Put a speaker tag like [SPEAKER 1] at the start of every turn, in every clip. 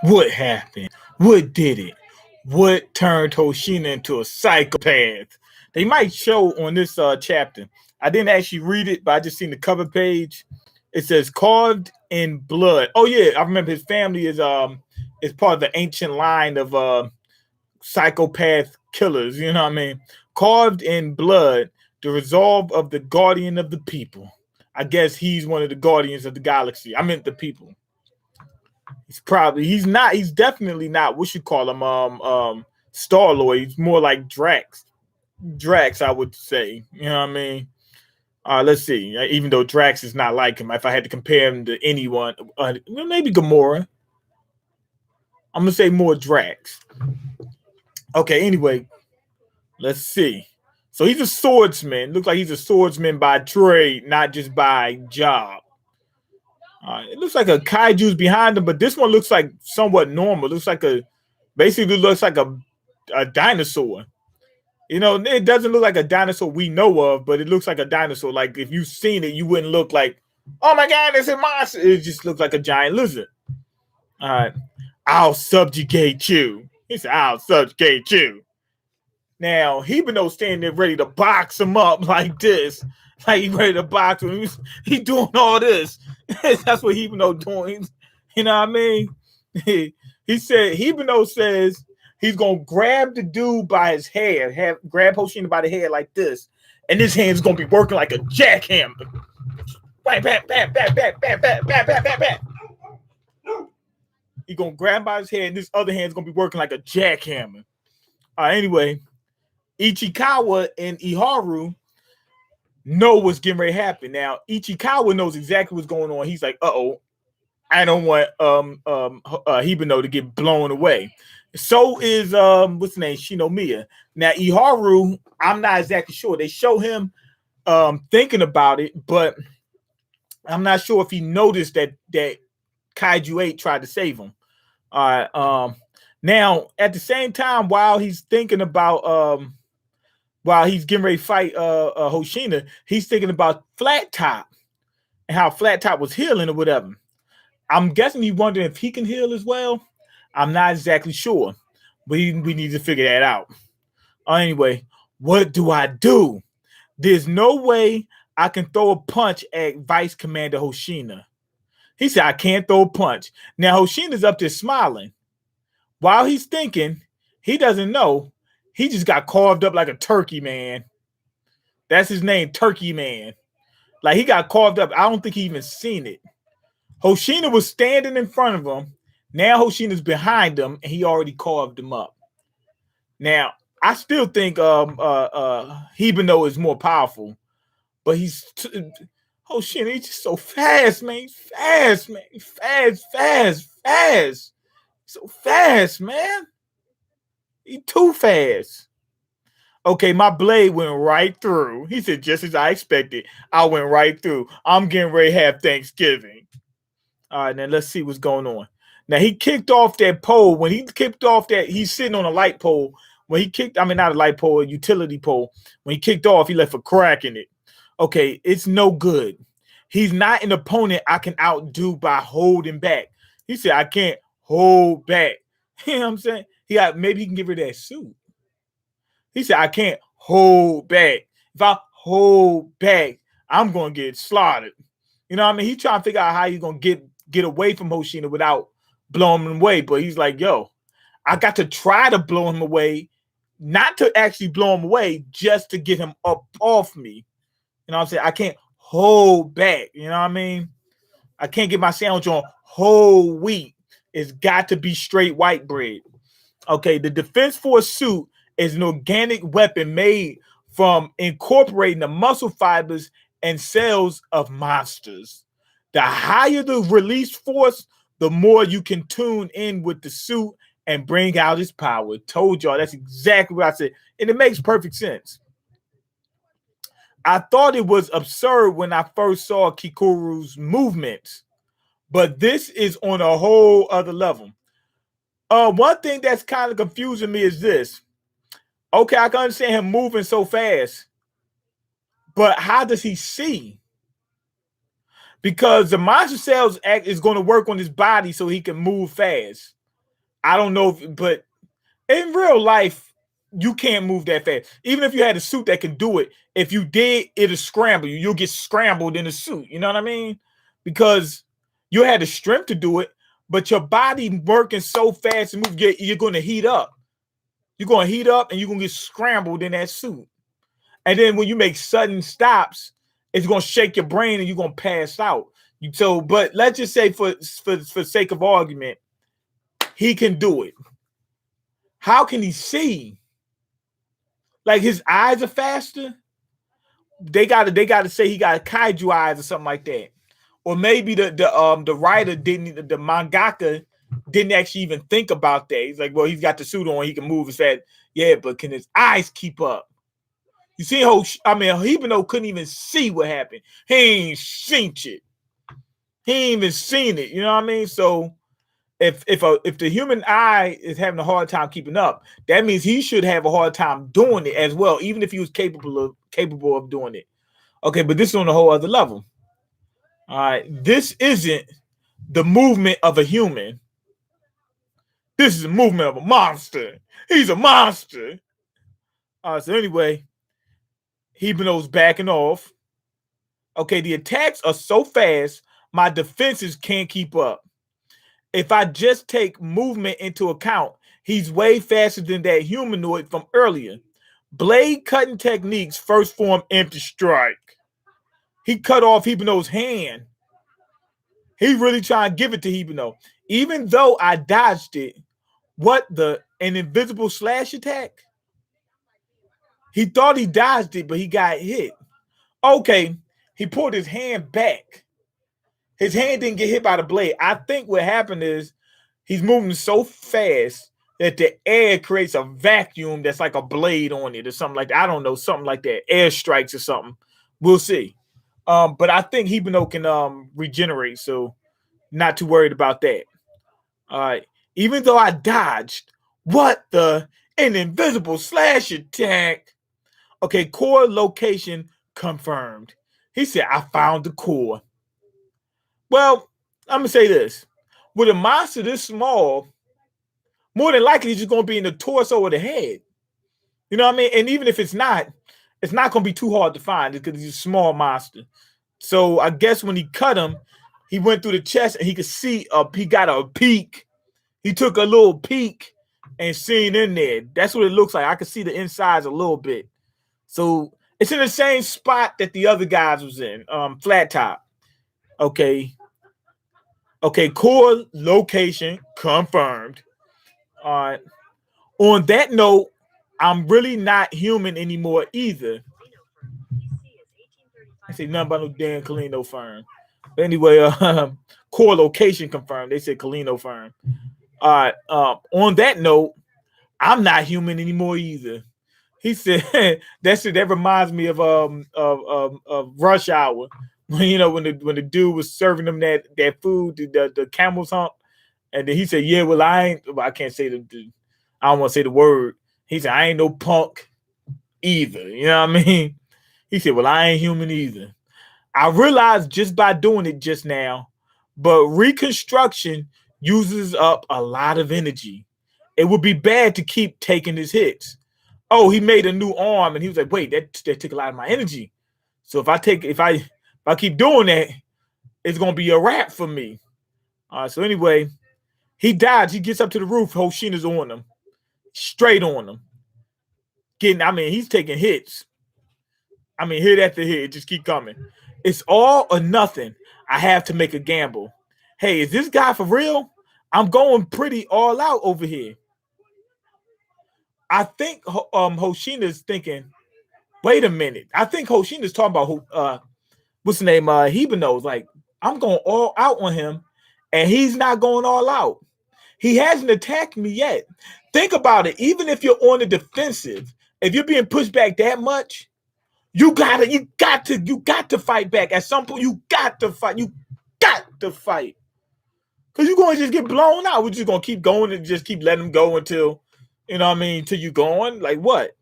[SPEAKER 1] What happened? What did it? What turned Hoshina into a psychopath? They might show on this chapter. I didn't actually read it, but I just seen the cover page. It says carved in blood. Oh yeah, I remember his family is part of the ancient line of psychopath killers. You know what I mean? Carved in blood, the resolve of the guardian of the people. I guess he's one of the guardians of the galaxy. I meant the people. He's definitely not what you call him Star Lord. He's more like Drax, I would say. You know what I mean? Let's see. Even though Drax is not like him, if I had to compare him to anyone, maybe Gamora. I'm gonna say more Drax. Okay, anyway, let's see. So he's a swordsman. Looks like he's a swordsman by trade, not just by job. It looks like a kaiju's behind him, but this one looks like somewhat normal. Looks like basically looks like a dinosaur. You know, it doesn't look like a dinosaur we know of, but it looks like a dinosaur. Like if you've seen it, you wouldn't look like, oh my God, it's a monster. It just looks like a giant lizard. All right, I'll subjugate you. He said, I'll subjugate you. Now, Hibino standing there ready to box him up like this. Like he's ready to box him. He's doing all this. That's what Hibino doing. You know what I mean? He said, Hibino says he's going to grab the dude by his hair, grab Hoshina by the hair like this, and his hand's going to be working like a jackhammer. Bam, bam, bam, bam, bam, bam, bam, bam, bam, bam, bam. He's going to grab by his hair, and this other hand's going to be working like a jackhammer. Anyway, Ichikawa and Iharu know what's getting ready to happen. Now, Ichikawa knows exactly what's going on. He's like, uh-oh, I don't want Hibino to get blown away. So is what's the name? Shinomiya. Now, Iharu, I'm not exactly sure. They show him thinking about it, but I'm not sure if he noticed that Kaiju 8 tried to save him. All right. Now, at the same time, while he's thinking about while he's getting ready to fight Hoshina, he's thinking about Flat Top and how Flat Top was healing or whatever. I'm guessing he's wondering if he can heal as well. I'm not exactly sure, but we need to figure that out. Anyway, what do I do? There's no way I can throw a punch at Vice Commander Hoshina. He said, I can't throw a punch. Now, Hoshina's up there smiling. While he's thinking, he doesn't know. He just got carved up like a turkey, man. That's his name, Turkey Man. Like, he got carved up. I don't think he even seen it. Hoshina was standing in front of him. Now Hoshina's behind him, and he already carved him up. Now, I still think Hibino is more powerful, but Hoshina, he's just so fast, man. He's fast, man. Fast. So fast, man. He too fast. Okay, my blade went right through. He said, just as I expected, I went right through. I'm getting ready to have Thanksgiving. All right, now let's see what's going on. Now, he kicked off that pole. When he kicked off that, he's sitting on a light pole. When he kicked, not a light pole, a utility pole. When he kicked off, he left a crack in it. Okay, it's no good. He's not an opponent I can outdo by holding back. He said, I can't hold back. You know what I'm saying? Maybe he can get rid of that suit. He said, I can't hold back. If I hold back, I'm going to get slaughtered. You know what I mean? He's trying to figure out how he's going to get away from Hoshina without blowing him away. But he's like, yo, I got to try to blow him away, not to actually blow him away, just to get him up off me. You know what I'm saying? I can't hold back. You know what I mean? I can't get my sandwich on whole wheat. It's got to be straight white bread. Okay, the Defense Force suit is an organic weapon made from incorporating the muscle fibers and cells of monsters. The higher the release force, the more you can tune in with the suit and bring out its power. Told y'all, that's exactly what I said. And it makes perfect sense. I thought it was absurd when I first saw Kikuru's movements, but this is on a whole other level. One thing that's kind of confusing me is this. Okay, I can understand him moving so fast, but how does he see? Because the monster cells act is going to work on his body so he can move fast. I don't know, but in real life, you can't move that fast. Even if you had a suit that can do it, if you did, it'll scramble you. You'll get scrambled in the suit. You know what I mean? Because you had the strength to do it, but your body working so fast to move, you're going to heat up. You're going to heat up and you're going to get scrambled in that suit. And then when you make sudden stops, it's going to shake your brain and you're going to pass out. So, but let's just say for sake of argument, he can do it. How can he see? Like his eyes are faster. They gotta say he got kaiju eyes or something like that. Or maybe the writer didn't, the mangaka didn't actually even think about that. He's like, well, he's got the suit on, he can move as fast. Yeah, but can his eyes keep up? You see how, I mean, Hibino couldn't even see what happened. He ain't seen it. He ain't even seen it. You know what I mean? So if the human eye is having a hard time keeping up, that means he should have a hard time doing it as well, even if he was capable of doing it. Okay, but this is on a whole other level. All right, this isn't the movement of a human. This is the movement of a monster. He's a monster. All right, so anyway, Hibino's backing off. Okay, the attacks are so fast, my defenses can't keep up. If I just take movement into account, he's way faster than that humanoid from earlier. Blade cutting techniques first form empty strike. He cut off Hibino's hand. He really trying to give it to Hibino. Even though I dodged it, an invisible slash attack? He thought he dodged it, but he got hit. Okay, he pulled his hand back. His hand didn't get hit by the blade. I think what happened is he's moving so fast that the air creates a vacuum that's like a blade on it or something like that. I don't know, something like that. Air strikes or something. We'll see. But I think Hibino can regenerate, so not too worried about that. All right. Even though I dodged, an invisible slash attack. Okay, core location confirmed. He said, I found the core. Well, I'm going to say this. With a monster this small, more than likely it's just going to be in the torso or the head. You know what I mean? And even if it's not going to be too hard to find because he's a small monster. So I guess when he cut him, he went through the chest and he could see, he got a peek. He took a little peek and seen in there. That's what it looks like. I could see the insides a little bit. So it's in the same spot that the other guys was in, flat top. Okay. Okay, core location confirmed. All right. On that note, I'm really not human anymore either. I say nothing about no damn Kalino firm. But anyway, core location confirmed. They said Kalino firm. All right. On that note, I'm not human anymore either. He said that reminds me of Rush Hour. When the dude was serving them that food, the camel's hump, and then he said, "Yeah, well, I can't say I don't want to say the word." He said, "I ain't no punk either." You know what I mean? He said, "Well, I ain't human either." I realized just by doing it just now, but reconstruction uses up a lot of energy. It would be bad to keep taking his hits. Oh, he made a new arm, and he was like, "Wait, that took a lot of my energy. So if I keep doing that, it's gonna be a wrap for me." So anyway, he dies. He gets up to the roof. Hoshina's on him, straight on him. He's taking hits. Hit after hit, just keep coming. It's all or nothing. I have to make a gamble. Hey, is this guy for real? I'm going pretty all out over here. I think Hoshina's thinking, wait a minute. I think Hoshina's talking about what's the name? Hibino's like, I'm going all out on him, and he's not going all out. He hasn't attacked me yet. Think about it. Even if you're on the defensive, if you're being pushed back that much, you got to fight back. At some point, you got to fight. You got to fight. Because you're going to just get blown out. We're just going to keep going and just keep letting them go until, till you going. Like what?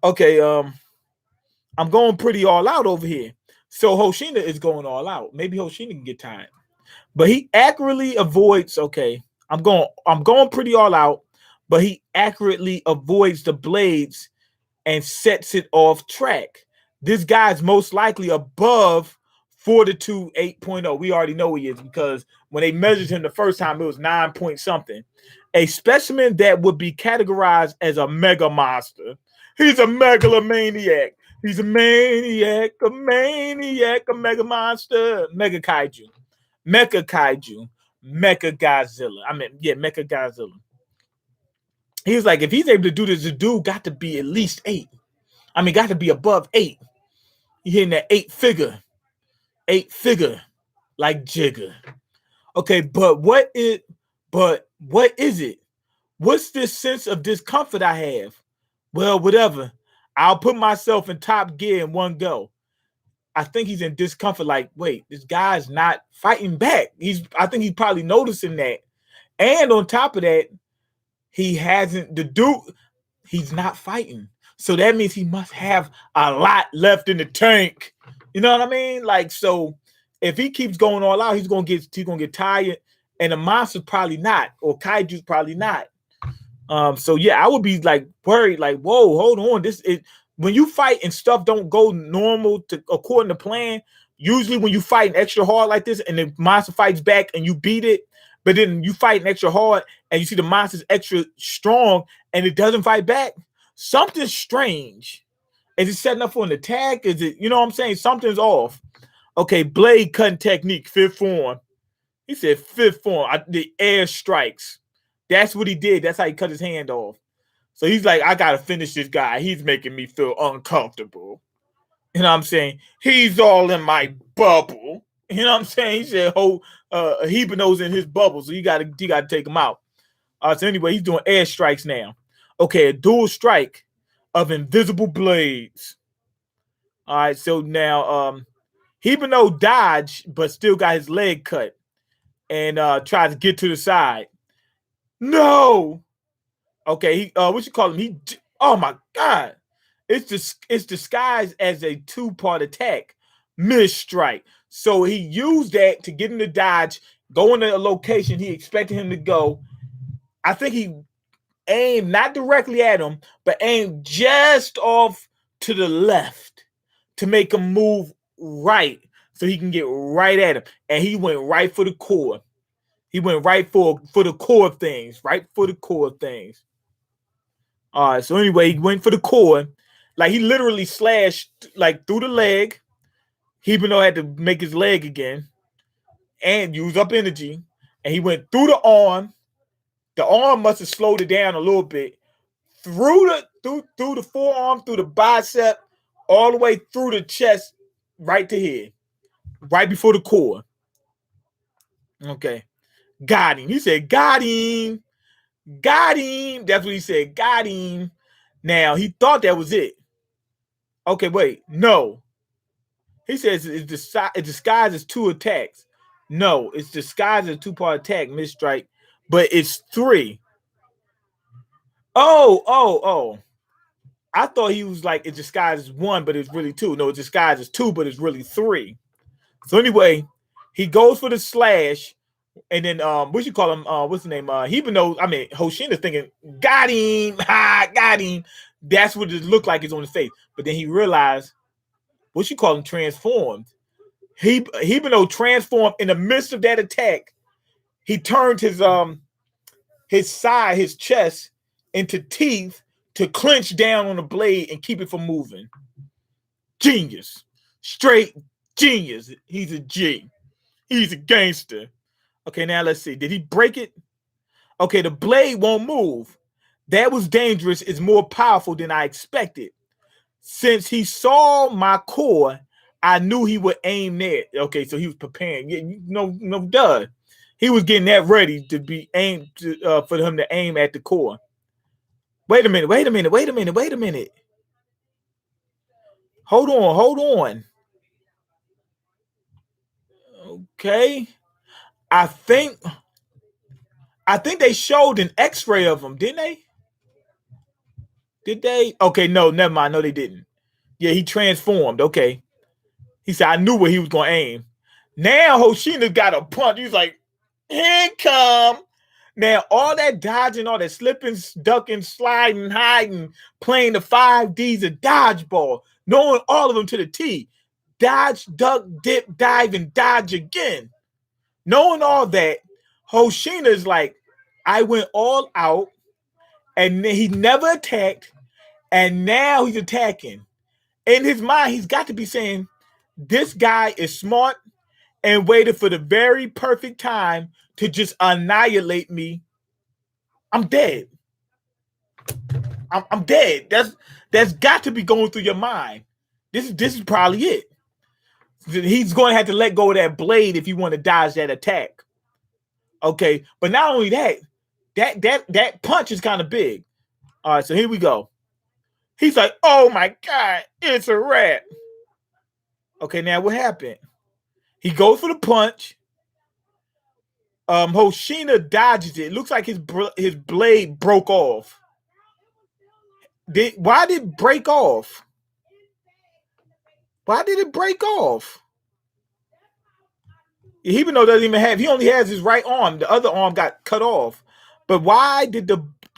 [SPEAKER 1] Okay, I'm going pretty all out over here. So Hoshina is going all out. Maybe Hoshina can get tired. But he accurately avoids, okay, I'm going pretty all out, but he accurately avoids the blades and sets it off track. This guy's most likely above Fortitude 8.0. We already know he is because when they measured him the first time, it was 9 point something. A specimen that would be categorized as a mega monster. He's a megalomaniac. He's a maniac, a mega monster, mega kaiju, mecha kaiju, mecha Godzilla. Mecha Godzilla. He was like, if he's able to do this, the dude got to be at least 8. Got to be above 8. You're hitting that 8 figure, like Jigger. Okay, but what is it? What's this sense of discomfort I have? Well, whatever. I'll put myself in top gear in one go. I think he's in discomfort. Like, wait, this guy's not fighting back. I think he's probably noticing that. And on top of that, he's not fighting. So that means he must have a lot left in the tank. You know what I mean? Like, so if he keeps going all out, he's gonna get tired, and the monster's probably not, or Kaiju's probably not. So yeah, I would be like worried, like, whoa, hold on. When you fight and stuff don't go normal according to plan, usually when you fight extra hard like this and the monster fights back and you beat it, but then you fight extra hard and you see the monster's extra strong and it doesn't fight back, something's strange. Is it setting up for an attack? Is it, you know what I'm saying? Something's off. Okay, blade cutting technique, 5th form. He said 5th form, the air strikes. That's what he did. That's how he cut his hand off. So he's like, I got to finish this guy. He's making me feel uncomfortable. You know what I'm saying? He's all in my bubble. You know what I'm saying? He said, Hibino's in his bubble, so you got to take him out. So anyway, he's doing air strikes now. Okay, a dual strike of invisible blades. All right, so now Hibino dodged, but still got his leg cut and tried to get to the side. No. Okay, what you call him? Oh my God. It's disguised as a 2-part attack. Miss strike. So he used that to get him to dodge, go into a location he expected him to go. I think he aimed not directly at him, but aimed just off to the left to make him move right so he can get right at him. And he went right for the core. He went right for the core of things. Right for the core of things. All right, so anyway, he went for the core. Like, he literally slashed, like, through the leg. Hibino had to make his leg again and use up energy. And he went through the arm. The arm must have slowed it down a little bit. Through the forearm, through the bicep, all the way through the chest, right to here. Right before the core. Okay. Got him. He said, got him. Got him. That's what he said. Got him. Now, he thought that was it. Okay, wait. No. He says it's disguised as 2 attacks. No, it's disguised as a 2-part attack, miss strike, but it's 3. Oh. I thought he was like, it's disguised as 1, but it's really 2. No, it's disguised as 2, but it's really 3. So anyway, he goes for the slash. And then what you call him? What's the name? Hoshina's thinking, got him, got him. That's what it looked like it's on his face. But then he realized, what you call him, transformed. Hibino transformed in the midst of that attack. He turned his side, his chest, into teeth to clench down on the blade and keep it from moving. Genius. Straight genius. He's a G. He's a gangster. Okay, now let's see. Did he break it? Okay, the blade won't move. That was dangerous. It's more powerful than I expected. Since he saw my core, I knew he would aim there. Okay, so he was preparing. Yeah, no, duh. He was getting that ready to be aimed for him to aim at the core. Wait a minute. Hold on. Okay. I think they showed an X-ray of him, didn't they? Did they? Okay, no, never mind. No, they didn't. Yeah, he transformed. Okay. He said, I knew where he was going to aim. Now Hoshina got a punch. He's like, here it come. Now, all that dodging, all that slipping, ducking, sliding, hiding, playing the 5Ds of dodgeball, knowing all of them to the T. Dodge, duck, dip, dive, and dodge again. Knowing all that, Hoshina is like, I went all out, and he never attacked, and now he's attacking. In his mind, he's got to be saying, this guy is smart and waited for the very perfect time to just annihilate me. I'm dead. I'm dead. That's got to be going through your mind. This is probably it. He's going to have to let go of that blade if you want to dodge that attack. Okay, but not only that, that punch is kind of big. All right, so here we go. He's like, oh my God, it's a wrap. Okay, now what happened? He goes for the punch. Hoshina dodges it. It looks like his blade broke off. Why did it break off? Why did it break off? Hibino doesn't even have. He only has his right arm. The other arm got cut off. But why did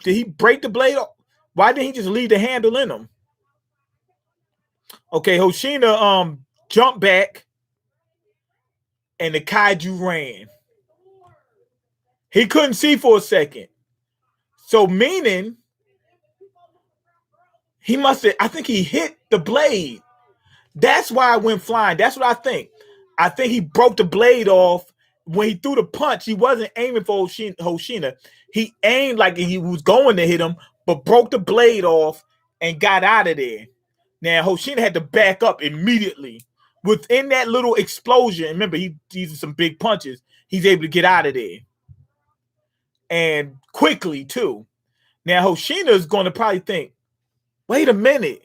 [SPEAKER 1] he break the blade off? Why didn't he just leave the handle in him? Okay, Hoshina jumped back, and the kaiju ran. He couldn't see for a second. So meaning he must have, I think he hit the blade. That's why I went flying. That's what I think. I think he broke the blade off. When he threw the punch, he wasn't aiming for Hoshina. He aimed like he was going to hit him, but broke the blade off and got out of there. Now, Hoshina had to back up immediately. Within that little explosion, remember, he used some big punches. He's able to get out of there. And quickly, too. Now, Hoshina is going to probably think, wait a minute.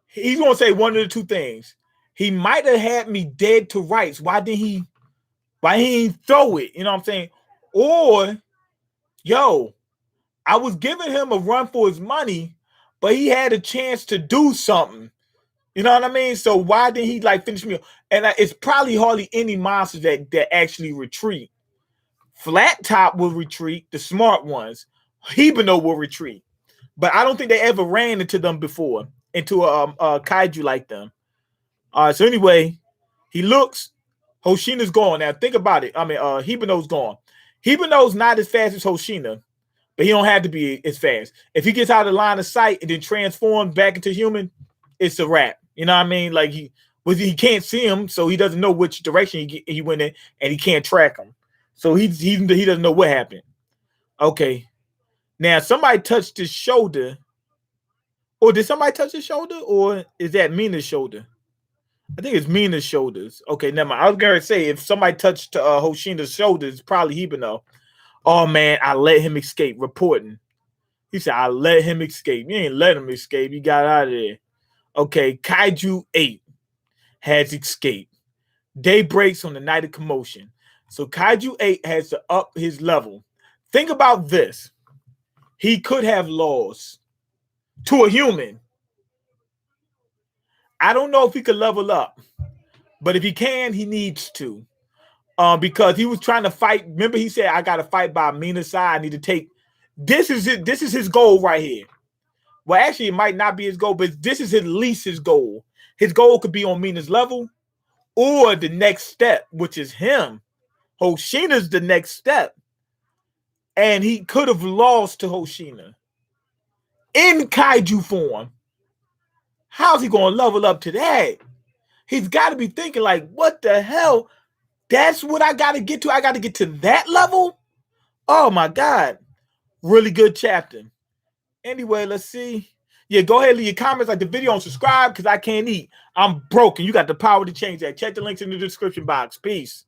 [SPEAKER 1] He's going to say one of the two things. He might have had me dead to rights. Why didn't he throw it? You know what I'm saying? Or, yo, I was giving him a run for his money, but he had a chance to do something. You know what I mean? So why didn't he finish me? And it's probably hardly any monsters that actually retreat. Flat Top will retreat, the smart ones. Hibino will retreat. But I don't think they ever ran into them before, into a kaiju like them. So anyway, he looks. Hoshina's gone. Now think about it. I mean, Hibino's gone. Hibino's not as fast as Hoshina, but he don't have to be as fast. If he gets out of the line of sight and then transforms back into human, it's a wrap. You know what I mean? Like he can't see him, so he doesn't know which direction he went in, and he can't track him. So he doesn't know what happened. Okay. Now somebody touched his shoulder. Or did somebody touch his shoulder? Or is that Mina's shoulder? I think it's Mina's shoulders. Okay, never mind. I was going to say, if somebody touched Hoshina's shoulders, it's probably Hibino. Oh, man, I let him escape. Reporting. He said, I let him escape. You ain't let him escape. He got out of there. Okay, Kaiju 8 has escaped. Day breaks on the night of commotion. So Kaiju 8 has to up his level. Think about this. He could have lost to a human. I don't know if he could level up, but if he can, he needs to. Because he was trying to fight. Remember, he said, I got to fight by Mina's side. I need to take. This is it. This is his goal right here. Well, actually, it might not be his goal, but this is at least his goal. His goal could be on Mina's level or the next step, which is him. Hoshina's the next step. And he could have lost to Hoshina in kaiju form. How's he going to level up to that? He's got to be thinking like, what the hell? That's what I got to get to. I got to get to that level? Oh, my God. Really good chapter. Anyway, let's see. Yeah, go ahead and leave your comments, like the video, and subscribe because I can't eat. I'm broken. You got the power to change that. Check the links in the description box. Peace.